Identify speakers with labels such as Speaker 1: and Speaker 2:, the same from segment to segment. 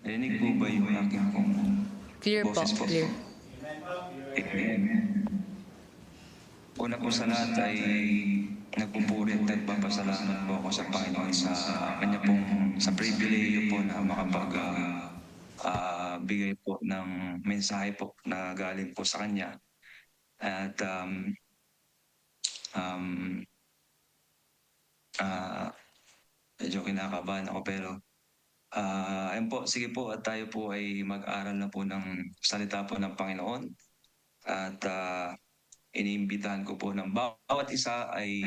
Speaker 1: Narinig po ba yung aking pong
Speaker 2: Clear po,
Speaker 1: boses po?
Speaker 2: clear.
Speaker 1: Amen. Una po sa lahat ay nagpupuri at nagpapasalamat po ako sa Panginoon sa kanya pong sa pribilehiyo po na bigay po ng mensahe po na galing po sa kanya. At medyo kinakabahan ako pero ayun po, sige po at tayo po ay mag-aral na po ng salita po ng Panginoon. At iniimbitahan ko po ng bawat isa ay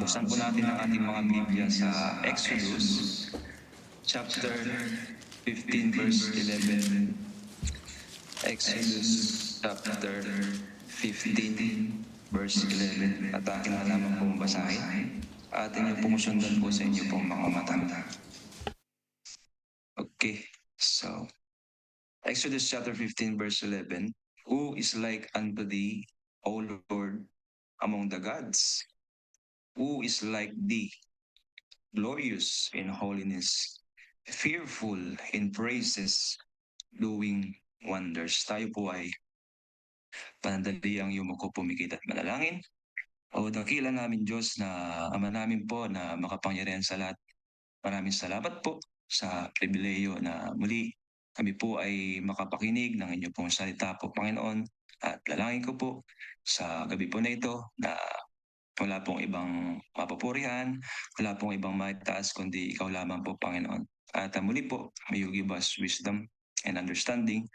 Speaker 1: buksan po natin ang ating mga Biblia sa Exodus chapter 15 verse 11. Exodus chapter 15 verse 11. At akin na naman pong basahin. Atin niyo pong sundan po sa inyo pong mga mata. Okay, so Exodus chapter 15 verse 11. Who is like unto thee, O Lord, among the gods? Who is like thee, glorious in holiness, fearful in praises, doing wonders? Tayo po ay panandaliang yumuko, pumikit at manalangin. O dakila namin Diyos na Ama namin po na makapangyarihan sa lahat. Maraming salamat po sa pribileyo na muli kami po ay makapakinig ng inyo pong salita po, Panginoon. At lalangin ko po sa gabi po na ito na wala pong ibang mapupurihan, wala pong ibang maitaas, kundi ikaw lamang po, Panginoon. At muli po, may you give us wisdom and understanding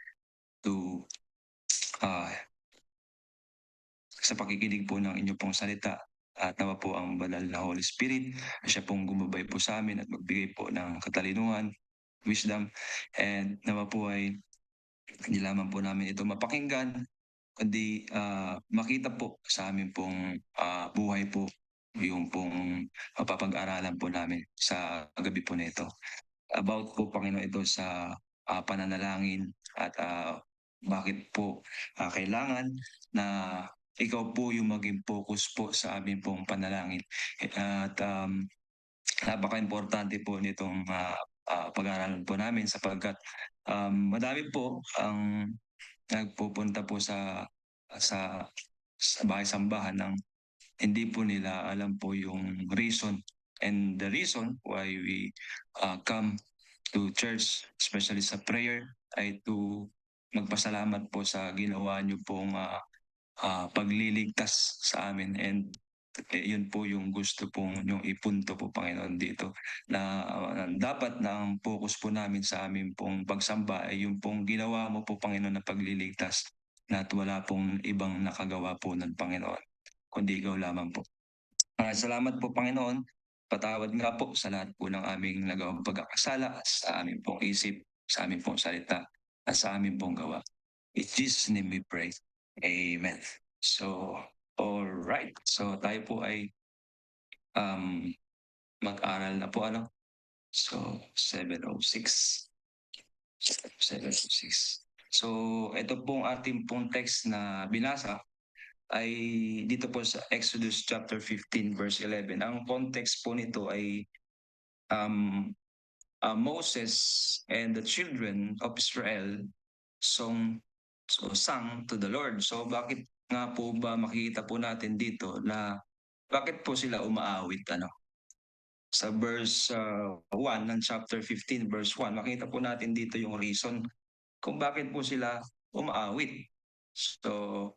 Speaker 1: to sa pakikinig po ng inyo pong salita. At nawa po ang banal na Holy Spirit, siya pong gumabay po sa amin at magbigay po ng katalinuhan, wisdom, and nawa po ay hindi lamang po namin ito mapakinggan, kundi makita po sa amin pong buhay po yung pong mapapag-aralan po namin sa gabi po na ito. About po, Panginoon, ito sa pananalangin at bakit po kailangan na ikaw po yung maging focus po sa amin pong panalangin. At napaka-importante po nitong pag-aaralan po namin sapagkat madami po ang nagpupunta po sa bahay-sambahan ng hindi po nila alam po yung reason and the reason why we come to church, especially sa prayer, ay to magpasalamat po sa ginawa niyo pong pagliligtas sa amin. And yun po yung gusto pong yung ipunto po, Panginoon, dito na dapat na ang focus po namin sa amin pong pagsamba ay yung pong ginawa mo po, Panginoon, na pagliligtas na at wala pong ibang nakagawa po ng Panginoon kundi ikaw lamang po. Salamat po, Panginoon. Patawad nga po sa lahat po ng aming nagawang pagkakasala sa aming pong isip, sa aming pong salita, at sa aming pong gawa. In Jesus' name we pray. Amen. So, all right. So, tayo po ay mag-aral na po, ano? So, 7:06. 7:06. So, ito pong ating pong text na binasa ay dito po sa Exodus chapter 15 verse 11. Ang context po nito ay Moses and the children of Israel sang to the Lord. So bakit nga po ba makikita po natin dito na bakit po sila umaawit, ano? Sa verse 1 ng chapter 15 verse 1, makita po natin dito yung reason kung bakit po sila umaawit. So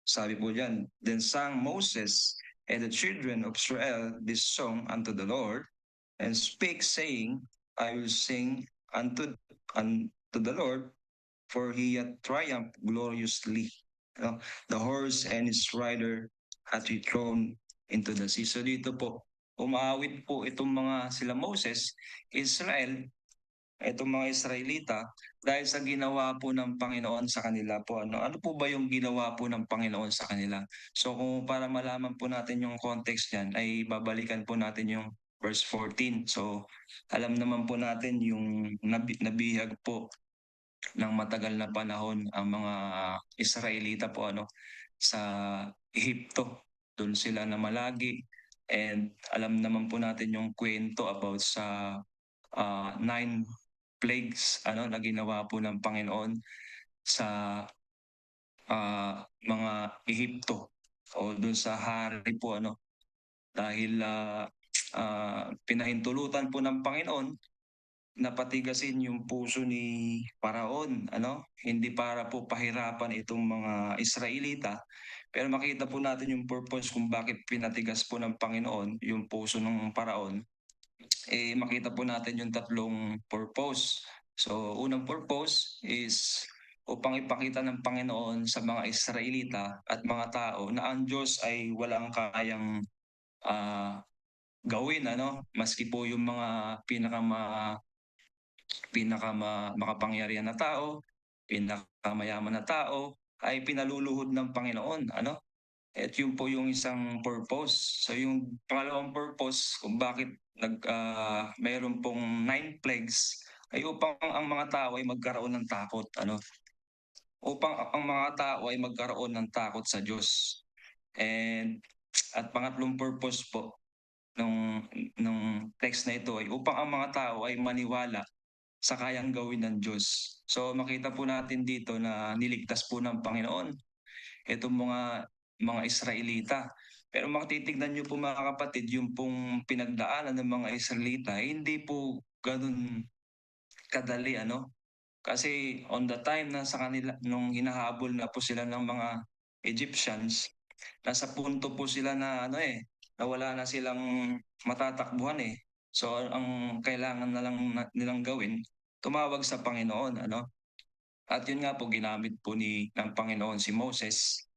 Speaker 1: sabi po diyan, then sang Moses and the children of Israel this song unto the Lord, and spake, saying, I will sing unto the Lord, for he hath triumphed gloriously. The horse and his rider hath he thrown into the sea. So dito po, umaawit po itong mga sila Moses, Israel, itong mga Israelita, dahil sa ginawa po ng Panginoon sa kanila po. Ano po ba yung ginawa po ng Panginoon sa kanila? So kung para malaman po natin yung context niyan, ay babalikan po natin yung verse 14. So alam naman po natin yung nabihag po ng matagal na panahon ang mga Israelita po, ano, sa Ehipto. Doon sila namalagi And alam naman po natin yung kwento about sa 9 plagues na ginawa po ng Panginoon sa mga Ehipto o dun sa hari po dahil pinahintulutan po ng Panginoon na patigasin yung puso ni Paraon, hindi para po pahirapan itong mga Israelita, pero makita po natin yung purpose kung bakit pinatigas po ng Panginoon yung puso ng Paraon. Makita po natin yung tatlong purpose. So, unang purpose is upang ipakita ng Panginoon sa mga Israelita at mga tao na ang Diyos ay walang kayang gawin, maski po yung mga makapangyarihan na tao, pinakamayaman na tao ay pinaluluhod ng Panginoon, At yun po yung isang purpose. So yung pangalawang purpose kung bakit mayroon pong 9 plagues ay upang ang mga tao ay magkaroon ng takot, Upang ang mga tao ay magkaroon ng takot sa Diyos. At pangatlong purpose po nung text na ito ay upang ang mga tao ay maniwala sa kayang gawin ng Diyos. So makita po natin dito na niligtas po ng Panginoon itong mga Israelita. Pero matitignan niyo po mga kapatid, yung pong pinagdaanan ng mga Israelita, hindi po ganun kadali, Kasi on the time na sa kanila, nung hinahabol na po sila ng mga Egyptians, nasa punto po sila na na wala na silang matatakbuhan eh. So ang kailangan na lang nilang gawin, tumawag sa Panginoon, At yun nga po ginamit po ng Panginoon si Moses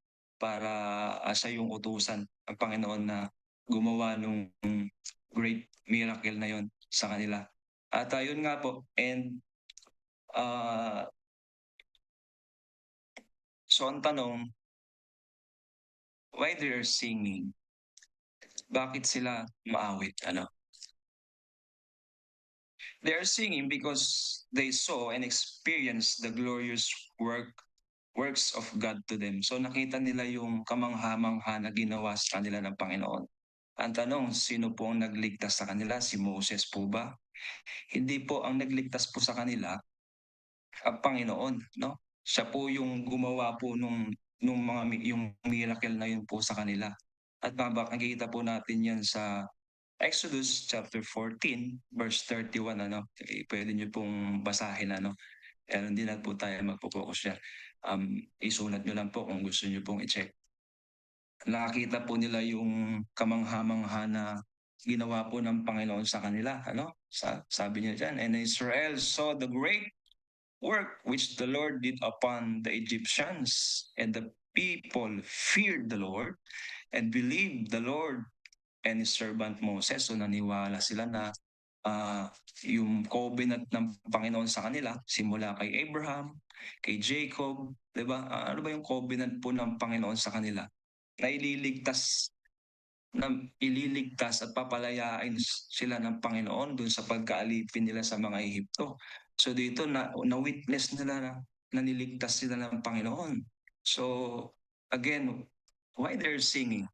Speaker 1: para siya yung utusan ng Panginoon na gumawa nung great miracle na yon sa kanila. At yun nga po, and so ang tanong, why they're singing? Bakit sila maawit, They are singing because they saw and experienced the glorious works of God to them. So nakita nila yung kamangha-mangha na ginawa sa kanila ng Panginoon. Ang tanong, sino po ang nagligtas sa kanila? Si Moses po ba? Hindi po, ang nagligtas po sa kanila ang Panginoon, Siya po yung gumawa po yung miracle na yun po sa kanila. At makikita po natin yan sa Exodus chapter 14 verse 31, Pwede niyo pong basahin, Pero hindi na po tayo magpo-focus dyan. Isulat niyo lang po kung gusto niyo pong i-check. Nakakita po nila yung kamangha-mangha na ginawa po ng Panginoon sa kanila, sabi niya dyan, and Israel saw the great work which the Lord did upon the Egyptians, and the people feared the Lord and believed the Lord and His servant Moses. So naniwala sila na yung covenant ng Panginoon sa kanila, simula kay Abraham, kay Jacob, di ba? Ano ba yung covenant po ng Panginoon sa kanila? Na ililigtas at papalayain sila ng Panginoon dun sa pagkaalipin nila sa mga Ehipto. So dito na-witness nila na niligtas sila ng Panginoon. So again, why they're singing?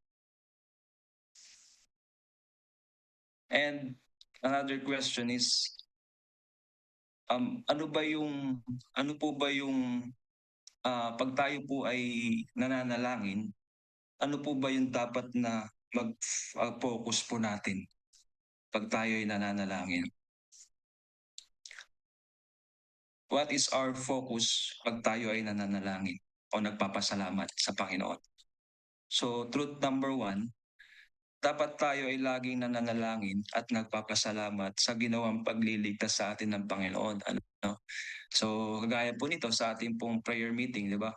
Speaker 1: And another question is, ano po ba yung pag tayo po ay nananalangin, ano po ba yung dapat na mag-focus po natin pag tayo ay nananalangin? What is our focus pag tayo ay nananalangin o nagpapasalamat sa Panginoon? So, truth number 1, dapat tayo ay laging nananalangin at nagpapasalamat sa ginawang pagliligtas sa atin ng Panginoon. So, kagaya po nito sa ating pong prayer meeting, di ba?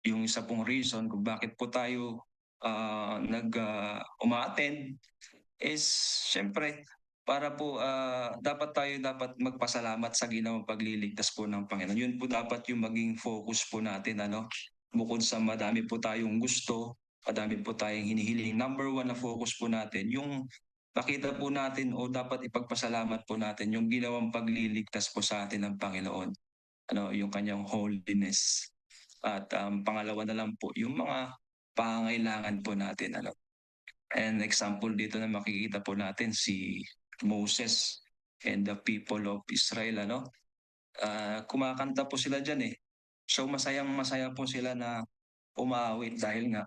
Speaker 1: Yung isa pong reason kung bakit po tayo uma-attend is syempre para po dapat magpasalamat sa ginawang pagliligtas po ng Panginoon. Yun po dapat yung maging focus po natin, Bukod sa madami po tayong gusto, madami po tayong hinihiling. Number 1 na focus po natin, yung makita po natin o dapat ipagpasalamat po natin yung ginawang pagliligtas po sa atin ng Panginoon. Yung kanyang holiness. At pangalawa na lang po, yung mga pangangailangan po natin, And example dito na makikita po natin si Moses and the people of Israel, ano? Kumakanta po sila diyan eh. So masayang-masaya po sila na umaawit dahil nga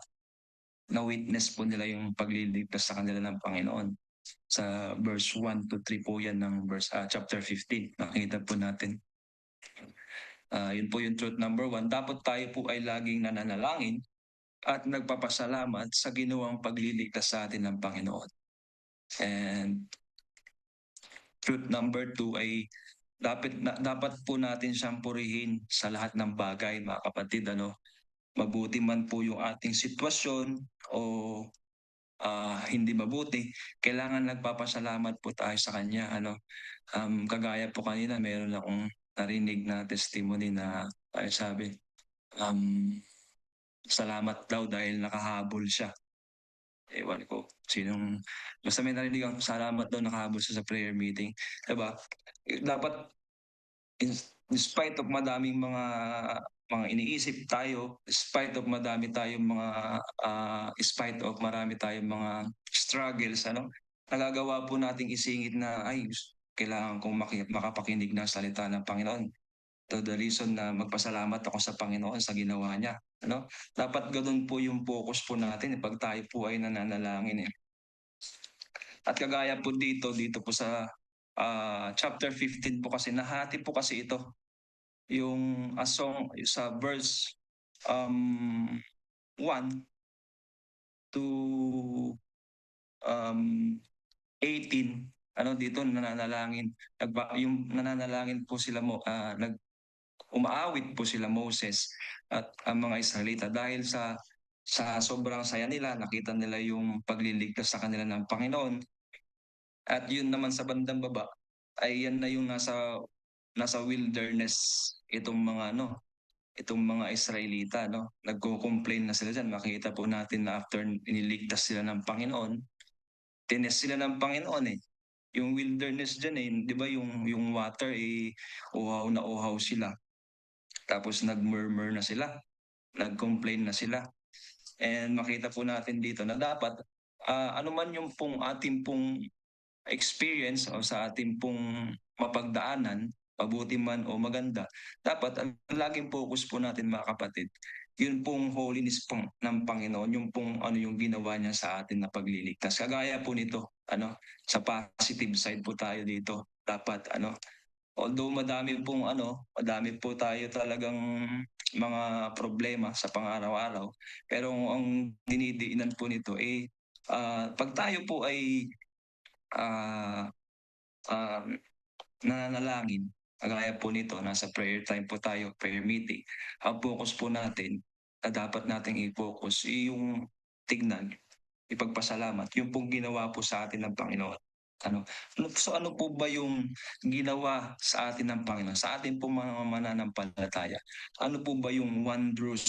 Speaker 1: na-witness po nila yung pagliligtas sa kanila ng Panginoon. Sa verse 1 to 3 po yan ng chapter 15. Nakita po natin. Yun po yung truth number 1. Dapat tayo po ay laging nananalangin at nagpapasalamat sa ginawang pagliligtas sa atin ng Panginoon. And truth number 2 ay dapat po natin siyang purihin sa lahat ng bagay, mga kapatid. Ano? Mabuti man po yung ating sitwasyon o hindi mabuti, kailangan nagpapasalamat po tayo sa Kanya. Ano? Kagaya po kanina, meron akong narinig na testimony na sabi, salamat daw dahil nakahabol siya. Ewan ko, basta may narinig ang salamat daw nakahabol siya sa prayer meeting. Diba? Dapat, in spite of madaming mga iniisip tayo, spite of marami tayong mga struggles, ano, nagagawa po nating isingit na kailangan kong makapakinig ng salita ng Panginoon. To the reason na magpasalamat ako sa Panginoon sa ginawa niya. Ano? Dapat ganoon po yung focus po natin pag tayo po ay nananalangin eh. At kagaya po dito po sa chapter 15 po kasi nahati po kasi ito yung song sa verse 1 to 18. Ano dito nananalangin, yung nananalangin po sila umaawit po sila Moses at ang mga Israelita dahil sa sobrang saya nila, nakita nila yung pagliligtas sa kanila ng Panginoon. At yun naman sa bandang baba ay yan na yung nasa wilderness itong mga Israelita, no? Nagko-complain na sila diyan. Makita po natin na after iniligtas sila ng Panginoon, tinest sila ng Panginoon eh. Yung wilderness diyan eh, 'di ba yung water eh uhaw na uhaw sila. Tapos nagmurmur na sila, nag-complain na sila. And makita po natin dito na dapat ano man yung pong ating pong experience o sa ating pong mapagdaanan, mabuti man o maganda, dapat ang laging focus po natin mga kapatid, yun pong holiness ng Panginoon, yung pong yung ginawa niya sa atin na pagliligtas. Kagaya po nito, sa positive side po tayo dito. Dapat although madami po tayo talagang mga problema sa pang-araw-araw, pero ang dinidiinan po nito pag tayo po ay nananalangin, kagaya po nito, nasa prayer time po tayo, prayer meeting, ang focus po natin na dapat nating i-focus yung tignan, ipagpasalamat, yung pong ginawa po sa atin ng Panginoon. Ano po ba yung ginawa sa atin ng Panginoon, sa atin po mga mananampalataya? Ano po ba yung wondrous?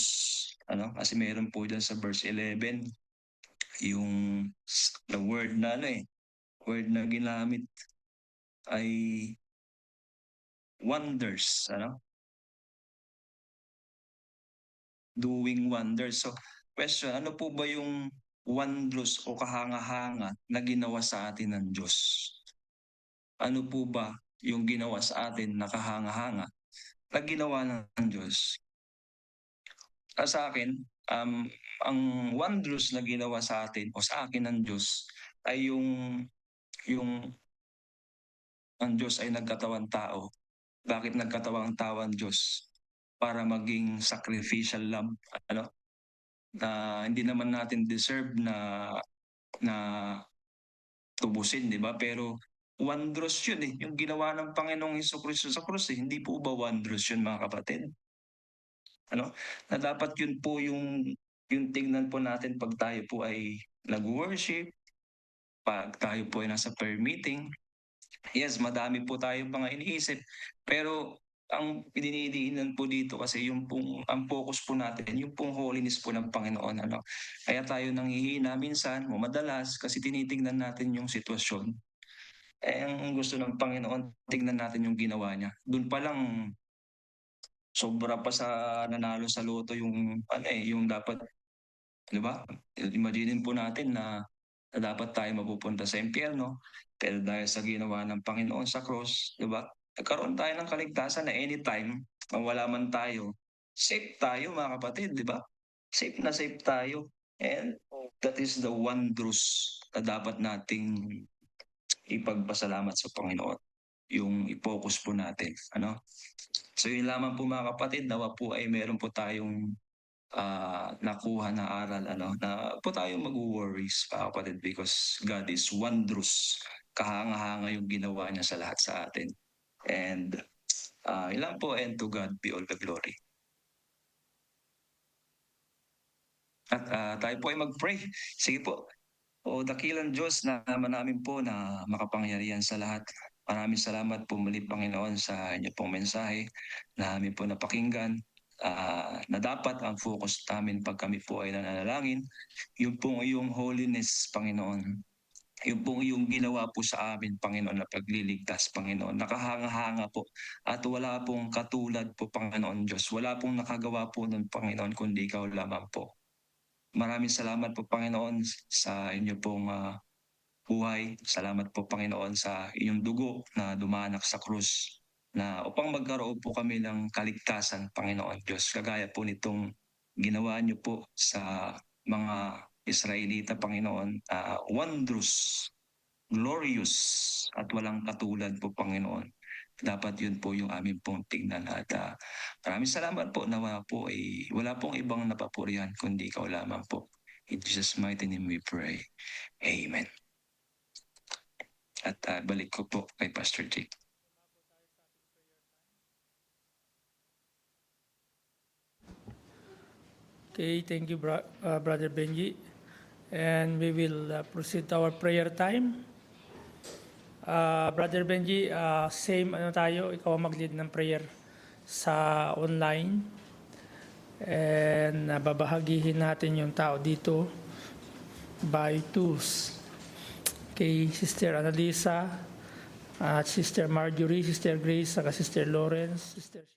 Speaker 1: Kasi meron po dyan sa verse 11, yung the word na word na ginamit ay wonders, doing wonders. So, question, ano po ba yung wondrous o kahanga-hanga na ginawa sa atin ng Diyos? Ano po ba yung ginawa sa atin na kahanga-hanga na ginawa ng Diyos? Sa akin, ang wondrous na ginawa sa atin o sa akin ng Diyos ay yung ang Diyos ay nagkatawang tao. Bakit nagkatawang tao ang Diyos? Para maging sacrificial lamb, na hindi naman natin deserve na tubusin, di ba? Pero wondrous yun eh. Yung ginawa ng Panginoong Hesukristo sa krus eh. Hindi po ba wondrous yun mga kapatid? Na dapat yun po yung tignan po natin pag tayo po ay nag-worship, pag tayo po ay nasa prayer meeting. Yes, madami po tayo mga iniisip, pero ang pininidiinan po dito kasi ang focus po natin, yung pong holiness po ng Panginoon. Kaya tayo nanghihina minsan, o madalas, kasi tinitingnan natin yung sitwasyon. Ang gusto ng Panginoon, tingnan natin yung ginawa niya. Doon pa lang, sobra pa sa nanalo sa loto yung dapat, di ba? Imagine po natin na na dapat tayo mapupunta sa impyerno, pero dahil sa ginawa ng Panginoon sa cross, di ba? Nagkaroon tayo ng kaligtasan na anytime, mawala man tayo, safe tayo mga kapatid, di ba? Safe na safe tayo. And that is the wondrous na dapat nating ipagpasalamat sa Panginoon. Yung i-focus po natin. Ano? So yun lamang po mga kapatid, nawa po ay meron po tayong nakuha na aral, na po tayo mag-worries mga kapatid, because God is wondrous. Kahanga-hanga yung ginawa niya sa lahat sa atin. And ilan po, and to God be all the glory. At tayo po ay mag-pray. Sige po. O dakilang Diyos na naman namin po na makapangyarihan sa lahat. Maraming salamat po muli, Panginoon, sa inyo pong mensahe na amin po napakinggan. Na dapat ang focus namin pag kami po ay nananalangin, yung pong iyong holiness, Panginoon. Yung pong iyong ginawa po sa amin, Panginoon, na pagliligtas, Panginoon. Nakahanga-hanga po. At wala pong katulad po, Panginoon Diyos. Wala pong nakagawa po ng Panginoon, kundi ikaw lamang po. Maraming salamat po, Panginoon, sa inyo pong buhay. Salamat po, Panginoon, sa inyong dugo na dumanak sa krus, na upang magkaroon po kami ng kaligtasan, Panginoon Diyos. Kagaya po nitong ginawa niyo po sa mga Israelita, Panginoon, wondrous, glorious, at walang katulad po, Panginoon. Dapat yun po yung amin pong tingnan. At maraming salamat po na wala pong ibang napapurihan kundi ikaw lamang po. In Jesus' mighty name we pray. Amen. At balik ko po kay Pastor Jake.
Speaker 2: Okay, thank you, Brother Benji. And we will proceed to our prayer time. Brother Benji, same tayo, ikaw ang mag-lead ng prayer sa online. And babahagihin natin yung tao dito by twos. Kay Sister Annalisa, Sister Marjorie, Sister Grace, saka Sister Lawrence, Sister